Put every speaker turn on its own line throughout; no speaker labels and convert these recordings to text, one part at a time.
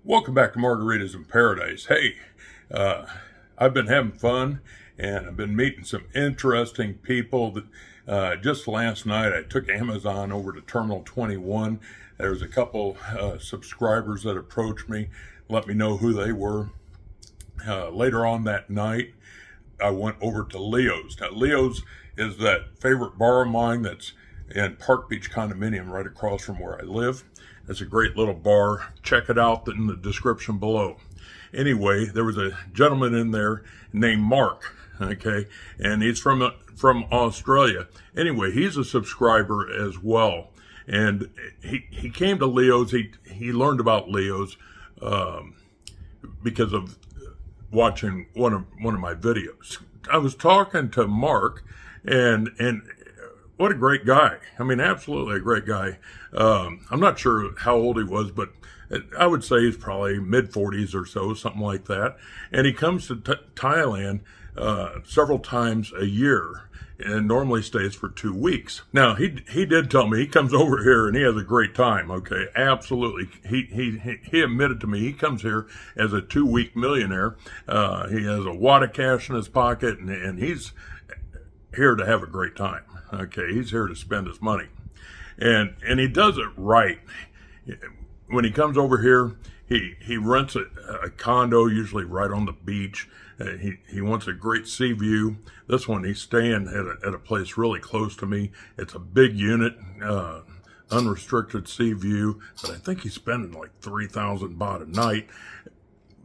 Welcome back to Margaritas in Paradise. Hey, I've been having fun and I've been meeting some interesting people. Just last night, I took Amazon over to Terminal 21. There was a couple subscribers that approached me, let me know who they were. Later on that night, I went over to Leo's. Now, Leo's is that favorite bar of mine that's in Park Beach condominium right across from where I live. It's a great little bar. Check it out in the description below. Anyway, there was a gentleman in there named Mark, okay, and he's from Australia. Anyway, he's a subscriber as well, and he came to Leo's. He learned about Leo's because of watching one of my videos. I was talking to Mark, and what a great guy. I mean, absolutely a great guy. I'm not sure how old he was, but I would say he's probably mid-40s or so, something like that. And he comes to Thailand several times a year and normally stays for 2 weeks. Now, he did tell me he comes over here and he has a great time, okay? Absolutely. He admitted to me he comes here as a 2-week millionaire. He has a wad of cash in his pocket, and he's here to have a great time. Okay, he's here to spend his money. And he does it right. When he comes over here, he rents a condo, usually right on the beach. He wants a great sea view. This one, he's staying at a place really close to me. It's a big unit, unrestricted sea view, but I think he's spending like 3,000 baht a night.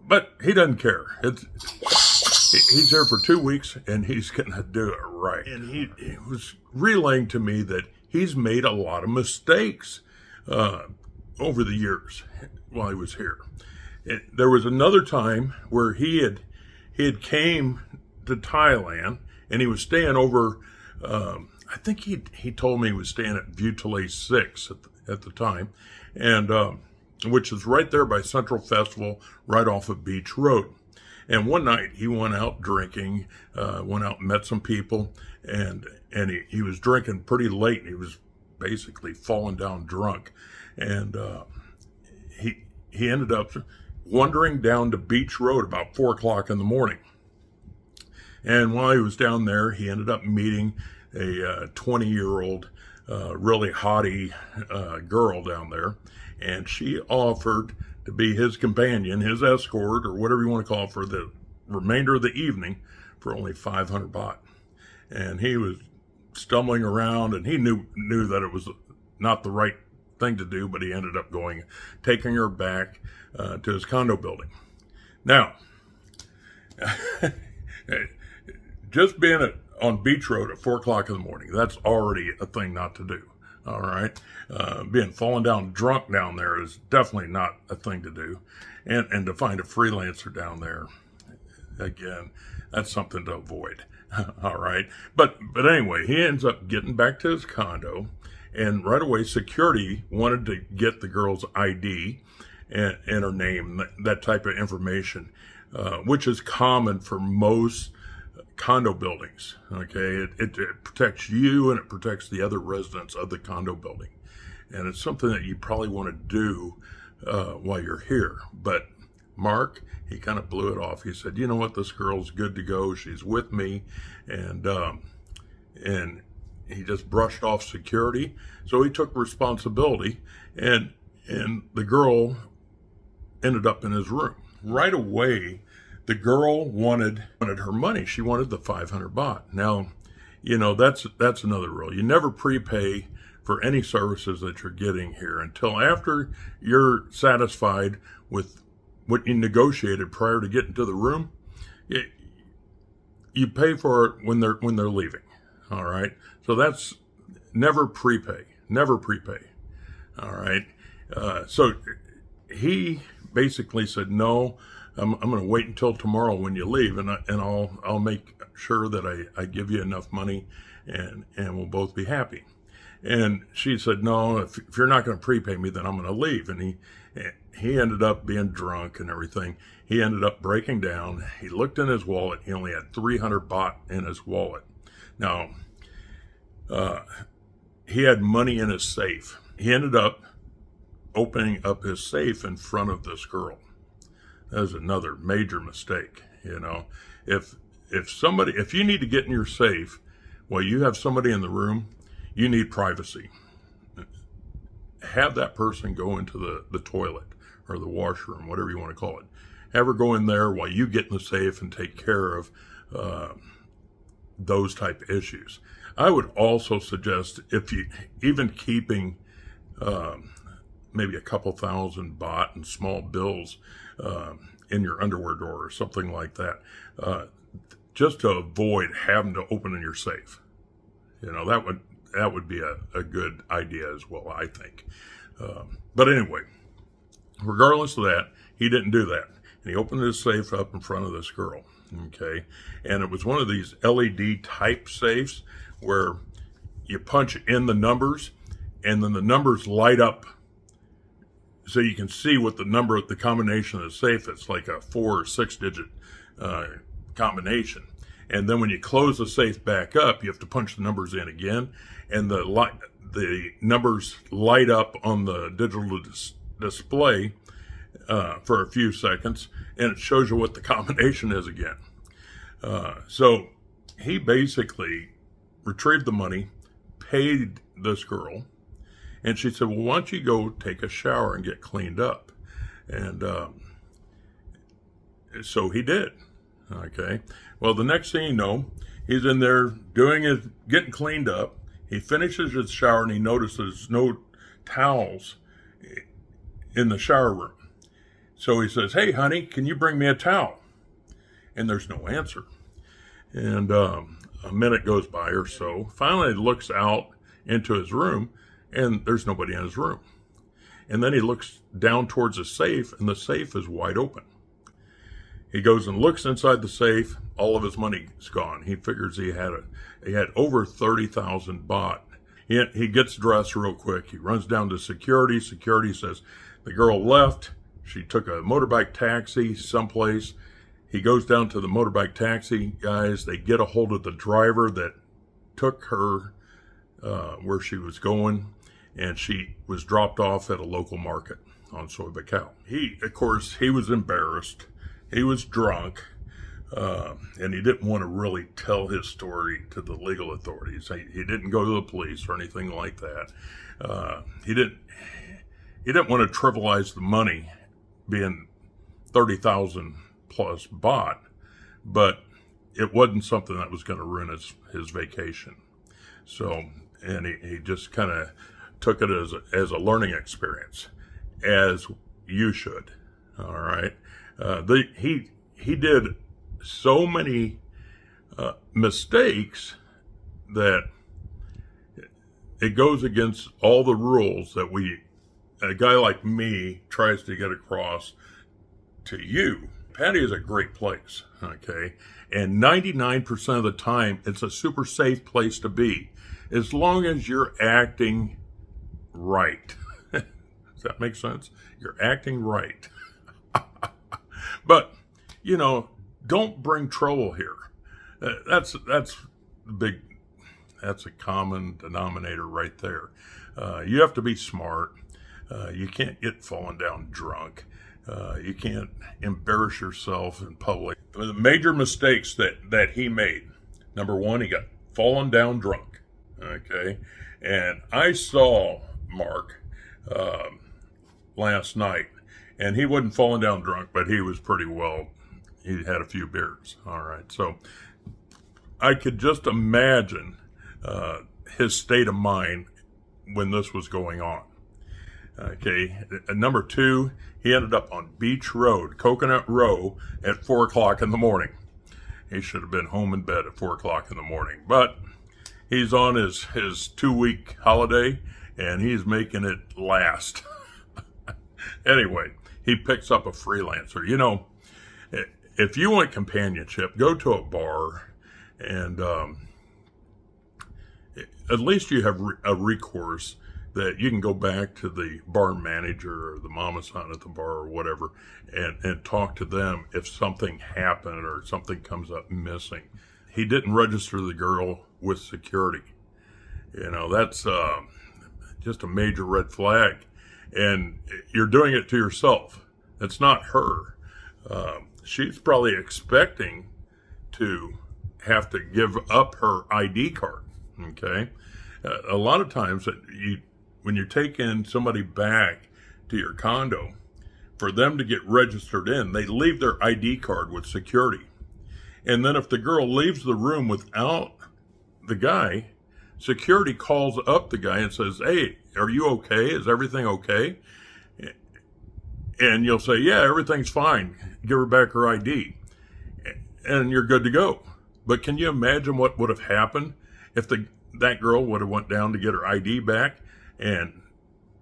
But he doesn't care. He's there for 2 weeks, and he's going to do it right. And he was relaying to me that he's made a lot of mistakes over the years while he was here. There was another time where he had came to Thailand, and he was staying over. I think he told me he was staying at Butale 6 at the time, and which is right there by Central Festival, right off of Beach Road. And one night he went out drinking, went out and met some people, and he was drinking pretty late. He was basically falling down drunk. And he ended up wandering down to Beach Road about 4 o'clock in the morning. And while he was down there, he ended up meeting a 20-year-old, really haughty girl down there. And she offered to be his companion, his escort, or whatever you want to call it, for the remainder of the evening for only 500 baht. And he was stumbling around, and he knew that it was not the right thing to do, but he ended up taking her back to his condo building. Now, just being on Beach Road at 4 o'clock in the morning, that's already a thing not to do. All right. Being fallen down drunk down there is definitely not a thing to do. And to find a freelancer down there, again, that's something to avoid. All right. But anyway, he ends up getting back to his condo, and right away security wanted to get the girl's ID and her name, that type of information, which is common for most condo buildings. Okay, it protects you and it protects the other residents of the condo building, and it's something that you probably want to do while you're here. But Mark, he kind of blew it off. He said, "You know what? This girl's good to go. She's with me," and he just brushed off security. So he took responsibility, and the girl ended up in his room right away. The girl wanted her money. She wanted the 500 baht. Now, you know, that's another rule. You never prepay for any services that you're getting here until after you're satisfied with what you negotiated prior to getting to the room. You pay for it when they're leaving. All right. So that's never prepay. Never prepay. All right. So he basically said, "No, I'm going to wait until tomorrow when you leave, and I'll make sure that I give you enough money, and we'll both be happy." And she said, "No, if you're not going to prepay me, then I'm going to leave." And he ended up being drunk and everything. He ended up breaking down. He looked in his wallet. He only had 300 baht in his wallet. Now, he had money in his safe. He ended up opening up his safe in front of this girl. That is another major mistake. If you need to get in your safe while you have somebody in the room, you need privacy. Have that person go into the toilet or the washroom, whatever you want to call it. Have her go in there while you get in the safe and take care of those type of issues. I would also suggest, if you even keeping maybe a couple thousand baht in small bills in your underwear drawer or something like that, just to avoid having to open in your safe. That would be a good idea as well, I think. But anyway, regardless of that, he didn't do that. And he opened his safe up in front of this girl. Okay. And it was one of these LED type safes where you punch in the numbers and then the numbers light up so you can see what the combination of the safe is, like a 4 or 6 digit combination. And then when you close the safe back up, you have to punch the numbers in again, and the numbers light up on the digital display for a few seconds, and it shows you what the combination is again. So he basically retrieved the money, paid this girl, and she said, well, why don't you go take a shower and get cleaned up? And so he did. Okay. Well, the next thing you know, he's in there getting cleaned up. He finishes his shower and he notices no towels in the shower room. So he says, hey, honey, can you bring me a towel? And there's no answer. And a minute goes by or so. Finally, he looks out into his room and there's nobody in his room. And then he looks down towards the safe and the safe is wide open. He goes and looks inside the safe. All of his money is gone. He figures he had over 30,000 baht. He gets dressed real quick. He runs down to security. Security says the girl left. She took a motorbike taxi someplace. He goes down to the motorbike taxi guys. They get a hold of the driver that took her where she was going, and she was dropped off at a local market on Soy Buakhao. Of course, he was embarrassed. He was drunk, and he didn't want to really tell his story to the legal authorities. He didn't go to the police or anything like that. He didn't want to trivialize the money being 30,000 plus baht, but it wasn't something that was going to ruin his vacation. So, and he just kind of took it as a learning experience, as you should. All right. He did so many mistakes that it goes against all the rules that a guy like me tries to get across to you. Pattaya is a great place, okay? And 99% of the time, it's a super safe place to be, as long as you're acting right. Does that make sense? You're acting right. But, don't bring trouble here. That's a common denominator right there. You have to be smart. You can't get fallen down drunk. You can't embarrass yourself in public. The major mistakes that he made. Number one, he got fallen down drunk. Okay. And I saw Mark last night, and he wasn't falling down drunk, but he was pretty well. He had a few beers. All right. So I could just imagine his state of mind when this was going on. Okay. And number two, he ended up on Beach Road, Coconut Row, at 4 o'clock in the morning. He should have been home in bed at 4 o'clock in the morning, but he's on his 2-week holiday and he's making it last. Anyway, he picks up a freelancer. If you want companionship, go to a bar and at least you have a recourse that you can go back to the bar manager or the mama-san at the bar or whatever and talk to them if something happened or something comes up missing. He didn't register the girl with security. That's just a major red flag. and you're doing it to yourself. It's not her. She's probably expecting to have to give up her ID card. Okay, a lot of times when you take in somebody back to your condo, for them to get registered in, they leave their ID card with security. And then if the girl leaves the room without the guy, security calls up the guy and says, "Hey, are you okay? Is everything okay?" And you'll say, "Yeah, everything's fine. Give her back her ID." And you're good to go. But can you imagine what would have happened if that girl would have went down to get her ID back and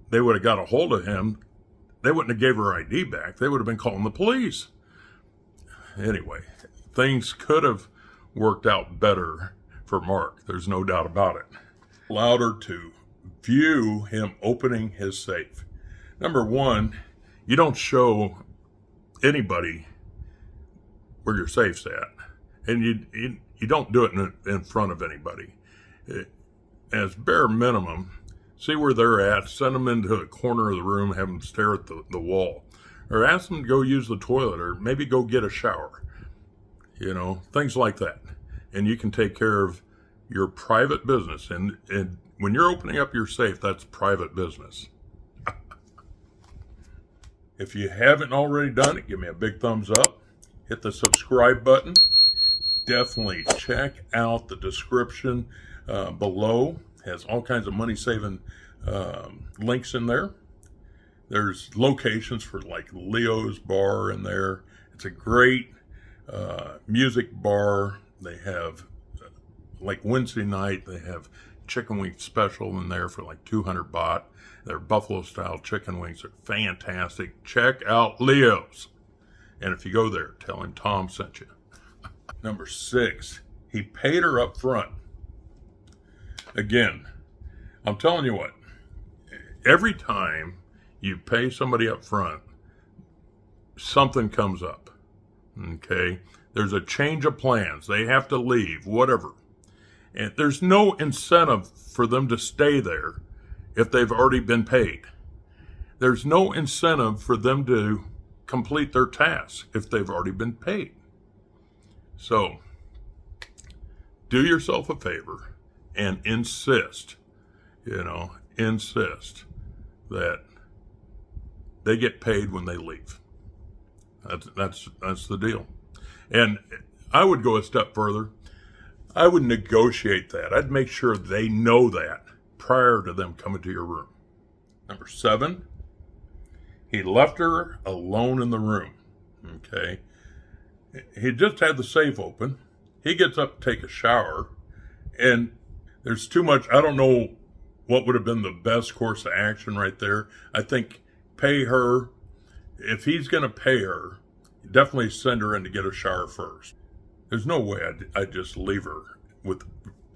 they would have got a hold of him? They wouldn't have gave her ID back. They would have been calling the police. Anyway, things could have worked out better for Mark. There's no doubt about it. Allowed her to view him opening his safe. Number one, you don't show anybody where your safe's at. And you don't do it in front of anybody. As bare minimum, see where they're at, send them into a corner of the room, have them stare at the wall. Or ask them to go use the toilet, or maybe go get a shower. Things like that. And you can take care of your private business. And when you're opening up your safe, that's private business. If you haven't already done it, give me a big thumbs up. Hit the subscribe button. Definitely check out the description below. It has all kinds of money-saving links in there. There's locations for like Leo's Bar in there. It's a great music bar. They have, like Wednesday night, they have chicken wing special in there for like 200 baht. Their buffalo-style chicken wings are fantastic. Check out Leo's. And if you go there, tell him Tom sent you. Number 6, he paid her up front. Again, I'm telling you what, every time you pay somebody up front, something comes up. Okay? There's a change of plans. They have to leave, whatever. And there's no incentive for them to stay there if they've already been paid. There's no incentive for them to complete their tasks if they've already been paid. So, do yourself a favor and insist that they get paid when they leave. That's the deal. And I would go a step further. I would negotiate that. I'd make sure they know that prior to them coming to your room. Number 7, he left her alone in the room. Okay. He just had the safe open. He gets up to take a shower, and there's too much. I don't know what would have been the best course of action right there. I think pay her. If he's going to pay her, definitely send her in to get a shower first. There's no way I'd just leave her with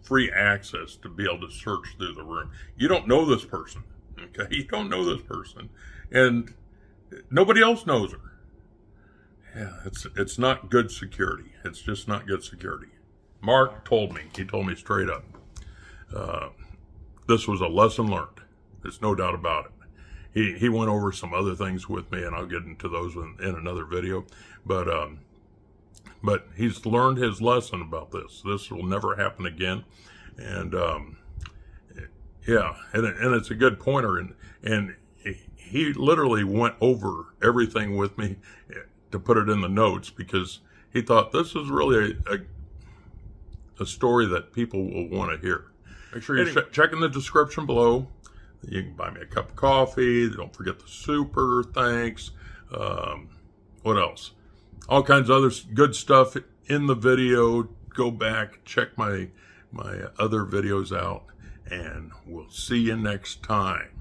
free access to be able to search through the room. You don't know this person, okay? You don't know this person, and nobody else knows her. Yeah, it's not good security. It's just not good security. Mark told me. He told me straight up. This was a lesson learned. There's no doubt about it. He went over some other things with me, and I'll get into those in another video. But he's learned his lesson about this. This will never happen again. And yeah, and it's a good pointer. And he literally went over everything with me to put it in the notes, because he thought this is really a story that people will want to hear. Make sure you check in the description below. You can buy me a cup of coffee. Don't forget the super thanks. What else? All kinds of other good stuff in the video. Go back, check my other videos out, and we'll see you next time.